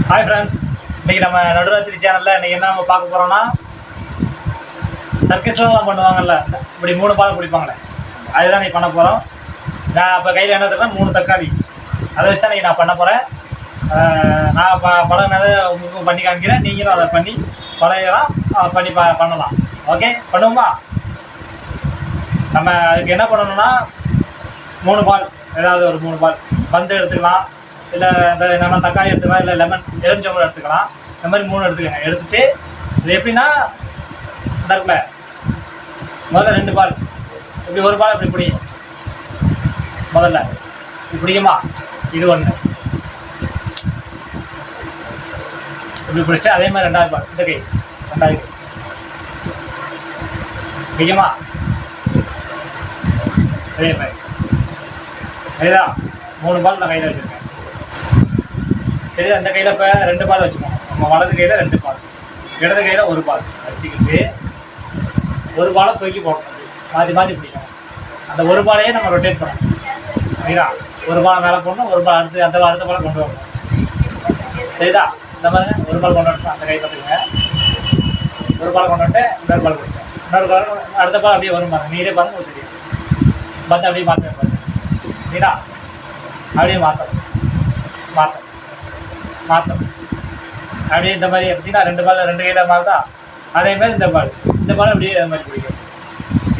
Hi friends, இன்றைக்கி நம்ம நடுராத்திரி சேனலில் இன்றைக்கி என்ன நம்ம பார்க்க போகிறோம்னா, சர்க்கஸ்லாம் பண்ணுவாங்கல்ல, இப்படி 3 பால் குடிப்பாங்களே, அதுதான் நீ பண்ண போகிறோம். நான் இப்போ கையில் என்ன தரேன், 3 தக்காளி, அதை வச்சு தான் நான் பண்ண போகிறேன். நான் பழகினதை உங்களுக்கு பண்ணி காமிக்கிறேன், நீங்களும் அதை பண்ணி பழகலாம், பண்ணி பண்ணலாம். ஓகே, பண்ணுவோமா? நம்ம அதுக்கு என்ன பண்ணணும்னா, 3 பால், ஏதாவது ஒரு 3 பால் பந்து எடுத்துக்கலாம், இல்லை இந்த நம்ம தக்காளி எடுத்துக்கலாம், இல்லை லெமன் எலுமிச்சம்பழம் எடுத்துக்கலாம். இந்த மாதிரி 3 எடுத்துக்கோங்க. எடுத்துகிட்டு இது எப்படின்னா, இருக்குல்ல, முதல்ல 2 பால் இப்படி, ஒரு பால் இப்படி பிடிக்கும். முதல்ல இப்படி பிடிக்குமா, இது 1 இப்படி பிடிச்சிட்டு, அதே மாதிரி 2வது பால் இந்த கை 2வது பிடிக்குமா, அதே மாதிரி அதுதான் 3 பால் நான் கையில் வச்சுருக்கேன். சரி, அந்த கையில் இப்போ 2 பால் வச்சுக்கோங்க. நம்ம வலது கையில் 2 பால், இடது கையில் 1 பால் வச்சுக்கிட்டு, 1 பாலை தூக்கி போடணும், மாற்றி மாற்றி பிடிக்கணும். அந்த 1 பாலையே நம்ம ரொட்டேட் பண்ணணும். சரிதா? 1 பாலை மேலே போடணும், 1 பால் அடுத்த பாலை கொண்டு வரணும். சரிதா? இந்த மாதிரி 1 பால் கொண்டு வரணும். அந்த கை பார்த்துக்கோங்க. 1 பால் கொண்டு வந்துட்டு இன்னொரு பால் கொடுத்தேன். இன்னொரு பால் அடுத்த பால் அப்படியே வரும் பாருங்க. நீரே பாருங்க, ஒரு தெரியும் பார்த்து அப்படியே மாற்றணும் பாருங்க. சரிதா? அப்படியே மாற்றணும் அப்படியே இந்த மாதிரி எப்படின்னா 2 பால் 2 கையில் மாறுதா, அதேமாதிரி இந்த பால் அப்படியே அது மாதிரி பிடிக்கும்.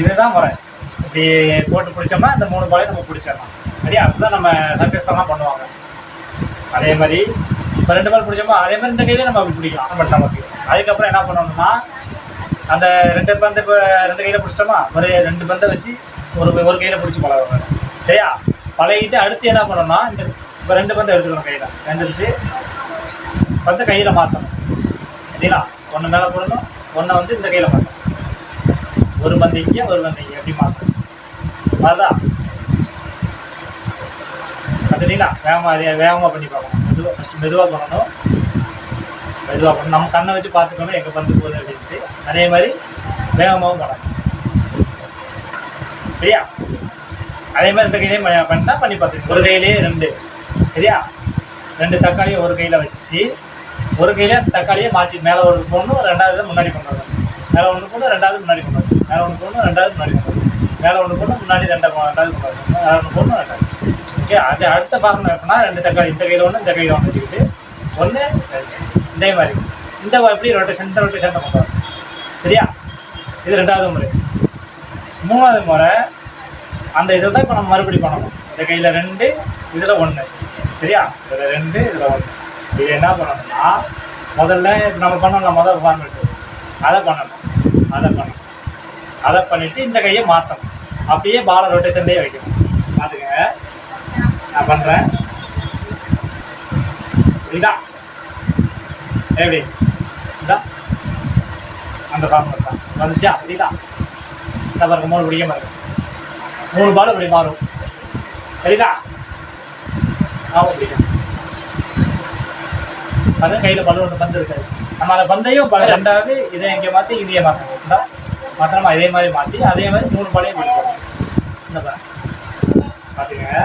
இதுதான் முறை. இப்படி போட்டு பிடிச்சோம்னா இந்த 3 பாலையும் நம்ம பிடிச்சிடலாம். சரியா? அதுதான் நம்ம சர்க்கஸ்லாம் பண்ணுவாங்க. அதே மாதிரி இப்போ 2 பால் பிடிச்சோமா, அதே மாதிரி இந்த கையிலே நம்ம அப்படி பிடிக்கலாம். பட் நமக்கு அதுக்கப்புறம் என்ன பண்ணணும்னா, அந்த 2 பந்து இப்போ 2 கையில் பிடிச்சிட்டோமா, ஒரு 2 பந்தை வச்சு ஒரு கையில் பிடிச்சி பழகுவாங்க. சரியா? பழகிட்டு அடுத்து என்ன பண்ணணும்னா, இந்த இப்போ 2 பந்தை எடுத்துக்கணும் கையில். 2 எடுத்து பந்தை கையில் மாற்றணும். சரிங்களா? 1 மேலே போடணும், 1 வந்து இந்த கையில் மாற்றணும். ஒரு பந்து இங்கே, ஒரு பந்து இங்கே, எப்படி மாற்றணும். அதுதான் பார்த்துட்டிங்களா? வேகமாக பண்ணி பார்க்கணும். ஃபஸ்ட்டு மெதுவாக பண்ணணும். நம்ம கண்ணை வச்சு பார்த்துக்கணும் எங்கே பந்து போகுது அப்படின்ட்டு. அதே மாதிரி வேகமாகவும் பண்ணணும். சரியா? அதே மாதிரி இந்த கையிலே பண்ணால் பண்ணி பார்த்துக்கணும். ஒரு கையிலேயே 2. சரியா? 2 தக்காளியை ஒரு கையில் வச்சு, ஒரு கையில் தக்காளியை மாற்றி மேலே ஒரு போடணும், 2வது முன்னாடி கொண்டு வரணும். மேலே 1 போடணும், 2வது முன்னாடி கொண்டு வரணும். மேலே 1 போடணும், 2வது முன்னாடி கொண்டு வரணும். மேலே 1 போடணும், முன்னாடி 2வது கொண்டு வரணும். மேலே 1 போடணும், 2வது. ஓகே, அது அடுத்த பாருங்க எப்படின்னா, 2 தக்காளி இந்த கையில் 1, இந்த கையில் 1 வச்சுக்கிட்டு 1 2 இதே மாதிரி இந்த எப்படி ரொட்டேஷன், இந்த ரொட்டேஷன் கொண்டு வரணும். சரியா? இது 2வது முறை. 3வது முறை அந்த இதை தான் இப்போ நம்ம மறுபடி பண்ணணும். இந்த கையில் 2, இதில் 1. சரியா? இதில் 2, இதில் 1. இது என்ன பண்ணணும்னா, முதல்ல நம்ம பண்ணணும், முதல் ஃபார்மேட்டு அதை பண்ணணும். அதை பண்ணிவிட்டு இந்த கையை மாற்றணும். அப்படியே பாலை ரொட்டேஷன்லேயே வைக்கணும். பார்த்துக்கங்க, நான் பண்ணுறேன். இதுதான் எப்படி இதுதான் அந்த ஃபார்மேட் தான் வந்துச்சா? இதுதான் இந்த பாருங்க, 3 பிடிக்க பாருங்க, 3 பால் இப்படி மாறும். சரிதா? பிடிக்கும். அது கையில் பல்லு 1 பந்து இருக்காது. நம்ம அந்த பந்தையும் 2வது இதை இங்கே மாற்றி இதையே மாற்றணும். மாற்றமா இதே மாதிரி மாற்றி அதே மாதிரி 3 பாலையும் பிடிக்கணும். இந்த பாருங்க, பார்த்துக்கங்க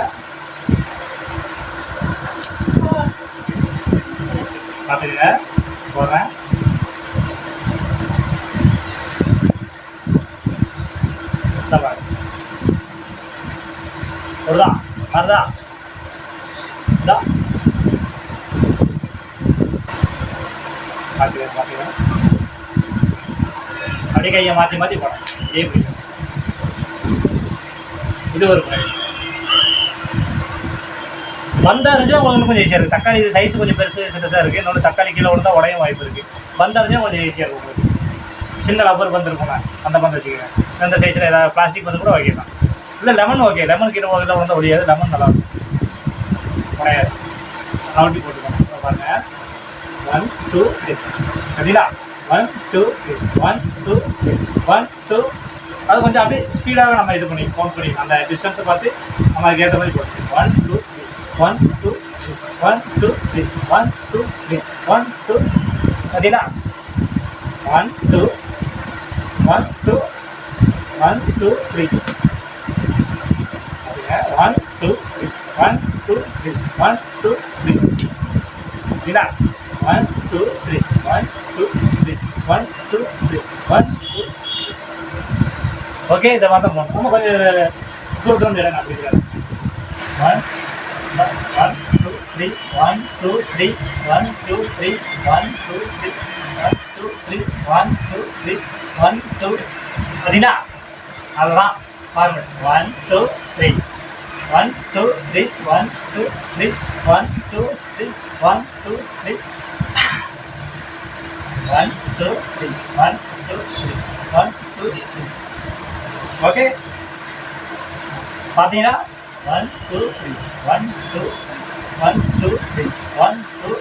போடுறேன். இந்த பாருங்க, ஒருதா மறுதா இதான் பார்த்துக்க. அப்படி கையை மாற்றி போடணும். இதே பிடிக்கும். இது ஒரு முறை. பந்து அரைஞ்சா உங்களுக்கு கொஞ்சம் ஈஸியாக இருக்குது. தக்காளி இது சைஸ் கொஞ்சம் சிறுசாக இருக்குது. இன்னொன்று தக்காளி கீழே விழுந்தா உடையும் வாய்ப்பு இருக்குது. பந்து அரைஞ்சா கொஞ்சம் ஈஸியாக இருக்கும் உங்களுக்கு. சின்ன ரப்பர் பந்து இருக்குங்க, அந்த பந்து வச்சுக்கோங்க. இந்த சைஸில் ஏதாவது பிளாஸ்டிக் பந்து கூட வைக்கலாம். இல்லை லெமன் ஓகே, லெமன் கீழே விழுந்தா ஒழியாது. லெமன் நல்லாயிருக்கும், உடையாது. நவுட்டி போட்டுக்கோங்க. பாருங்கள், 1 2 3. சரிங்களா? 1 2 3 1 2 3 1 2. அது கொஞ்சம் அப்படியே ஸ்பீடாக நம்ம இது பண்ணி கவுண்ட் பண்ணி அந்த டிஸ்டன்ஸை பார்த்து நம்ம அதுக்கு ஏற்ற மாதிரி போட்டு 1 2 3 1 2 3 1 2 3 1 2 3 1 2. பார்த்தீங்களா? 1 2 1 2 1 2 3. 1 2 3 1 2 3 1 2 3. சரிங்களா? 1 2 3 1 2 3 1 2 3 1 2. ஓகே, இதை மாதிரி தான் போகணும். நம்ம கொஞ்சம் தூரம் இடம் நான் 1 1 2 3 1 2 3 1 2 3 1 2 3 1 2 3 1 2 3 1 2. பார்த்தீங்கன்னா அதுதான் ஃபார்மெட். 1 2 3 1 2 3 1 2 3 1 2 3 1 2 3 1 2 3 1 2 3 1 2 3. ஓகே, பார்த்தீங்கன்னா 1 2 3 1 2 1 2 3 1 2.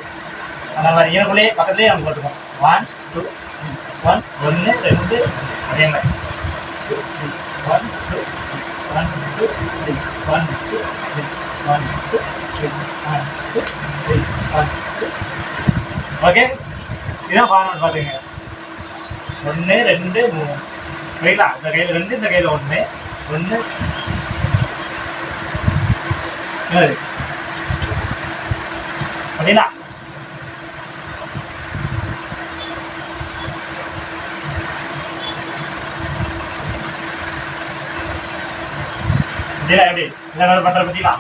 அந்த மாதிரி எனக்குள்ளேயே பக்கத்துலேயே நம்ம போட்டுக்கோம். 1 2 1 1 2 அதே மாதிரி 2 3 1 2 1 2 3 1 2 3 1 2 3 1 2 3 1 2. ஓகே, இதுதான் ஃபார்மெட். பார்த்துங்க 1 2 3 ரைட்டா? இந்த கையில் 2, இந்த கையில் 1 1 அப்படின்னா எப்படி இந்த மாதிரி பண்ற பத்தினா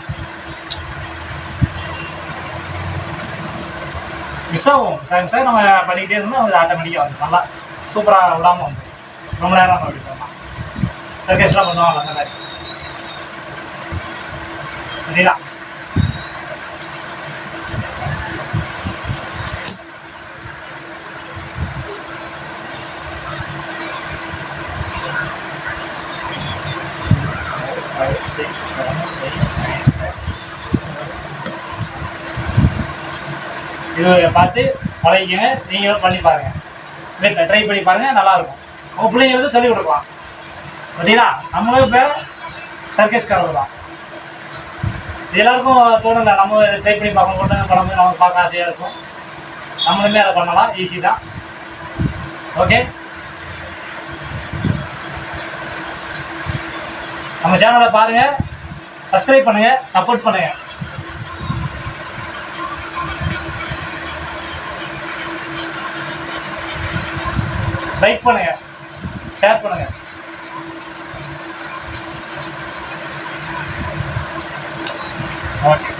மிஸ் ஆகும். சார் நம்ம பண்ணிக்கிட்டே இருந்தோம், அது ஆட்டோமேட்டிக்காக வந்து நல்லா சூப்பராக விடாமல் வந்து ரொம்ப நேரம் நம்ம அப்படி பண்ணலாம். சர்க்கஸ்லாம் பண்ணுவாங்க அந்த மாதிரி. சரிங்களா? இது பார்த்து பழகிக்கங்க, நீங்களும் பண்ணி பாருங்க. வீட்டில் ட்ரை பண்ணி பாருங்க, நல்லாயிருக்கும். உங்கள் பிள்ளைங்களுக்கு சொல்லிக் கொடுக்கலாம். பார்த்தீங்கன்னா நம்மளும் இப்போ சர்க்கஸ்காரங்க தான். இது எல்லாருக்கும் தோணலை. நம்ம ட்ரை பண்ணி பார்க்கணும், கொண்டு படம் நமக்கு பார்க்க ஆசையாக இருக்கும். நம்மளுமே அதை பண்ணலாம், ஈஸி தான். ஓகே, நம்ம சேனலை பாருங்கள், சப்ஸ்கிரைப் பண்ணுங்கள், சப்போர்ட் பண்ணுங்கள். லைக் பண்ணுங்க, ஷேர் பண்ணுங்க. ஓகே.